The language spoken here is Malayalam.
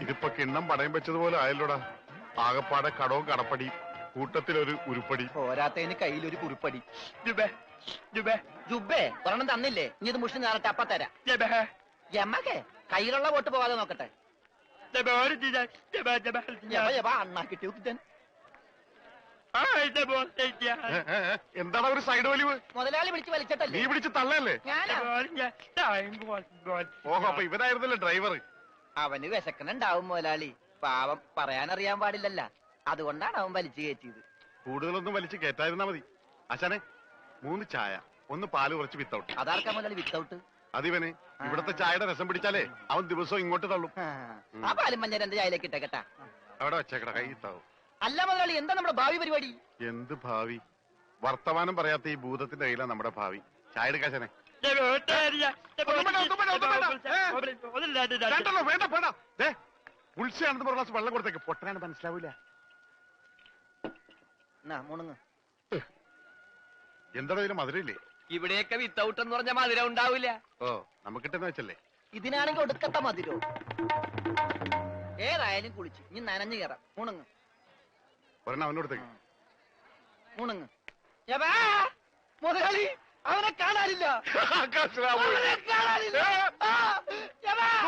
ഇതിപ്പോ കിണ്ണം പടയം വെച്ചതുപോലെ ആയല്ലോടാ. ആകപ്പാടെ കടവും കടപ്പടി, കൂട്ടത്തിലൊരു ഉരുപ്പടി. പോരാത്തതിന് കയ്യിലൊരു കുറിപ്പടി. ജുബേ ഒരെണ്ണം തന്നില്ലേ? ഇനി ഇത് മുഷിന് നേരട്ടെ അപ്പ തരാം. എമ്മക്കെ കയ്യിലുള്ള വോട്ട് പോകാതെ നോക്കട്ടെ. അണ്ണാ കിട്ടിയ കുത്തൻ. എന്താണ് ഒരു സൈഡ് വലിവ്? മുതലാളി വിളിച്ച് വലിച്ചിട്ടല്ലേ? നീ പിടിച്ച് തള്ളല്ലേ? ഓഹോ, അപ്പൊ ഇവനായിരുന്നല്ലേ ഡ്രൈവർ? അവന് വിശക്കണുണ്ടാവും മുതലാളി. പാവം പറയാനറിയാൻ പാടില്ലല്ല, അതുകൊണ്ടാണ് അവൻ വലിച്ചു കയറ്റിയത്. കൂടുതലൊന്നും വലിച്ചു കയറ്റായിരുന്നാ മതി. ആശാനെ, 3 ചായ, 1 പാല് കുറച്ച് വിത്തൗട്ട്. അതാർക്കാ മുതലാളി വിത്തൗട്ട്? അതിവന് ഇവിടത്തെ ചായയുടെ രസം പിടിച്ചാലേ അവൻ ദിവസവും ഇങ്ങോട്ട് തള്ളും. ആ പാലും മഞ്ഞ 2 ചായയിലേക്ക് ഇട്ടേക്കട്ടാ. അവിടെ വെച്ചേക്കട, കൈ താവും. അല്ല മുതലാളി, എന്താ നമ്മുടെ ഭാവി പരിപാടി? എന്ത് ഭാവി? വർത്തമാനം പറയാത്ത ഈ ഭൂതത്തിന്റെ കയ്യിലാണ് നമ്മുടെ ഭാവി. ചായ എടുക്കാശനെ. ഉത്സയാണെന്ന് പറഞ്ഞ വെള്ളം കൊടുത്തേക്ക്. പൊട്ടനാണ് മനസ്സിലാവൂല. എന്താ ഇതിന് മധുരയില്ലേ? ഇവിടെയൊക്കെ വിത്തൗട്ട് എന്ന് പറഞ്ഞ മധുരം ഉണ്ടാവില്ല. ഓ, നമുക്കിട്ടെന്ന് വെച്ചല്ലേ. ഇതിനാണെങ്കിൽ ഒടുക്കത്ത മധുരോ. ഏതായാലും കുളിച്ച് ഇനി നനഞ്ഞു കയറാം. മുണുങ്ങ് ഒരെണ്ണം അവനോടത്തേക്ക്. മുണുങ്ങ്. മുതലാളി, അവനെ കാണാനില്ല.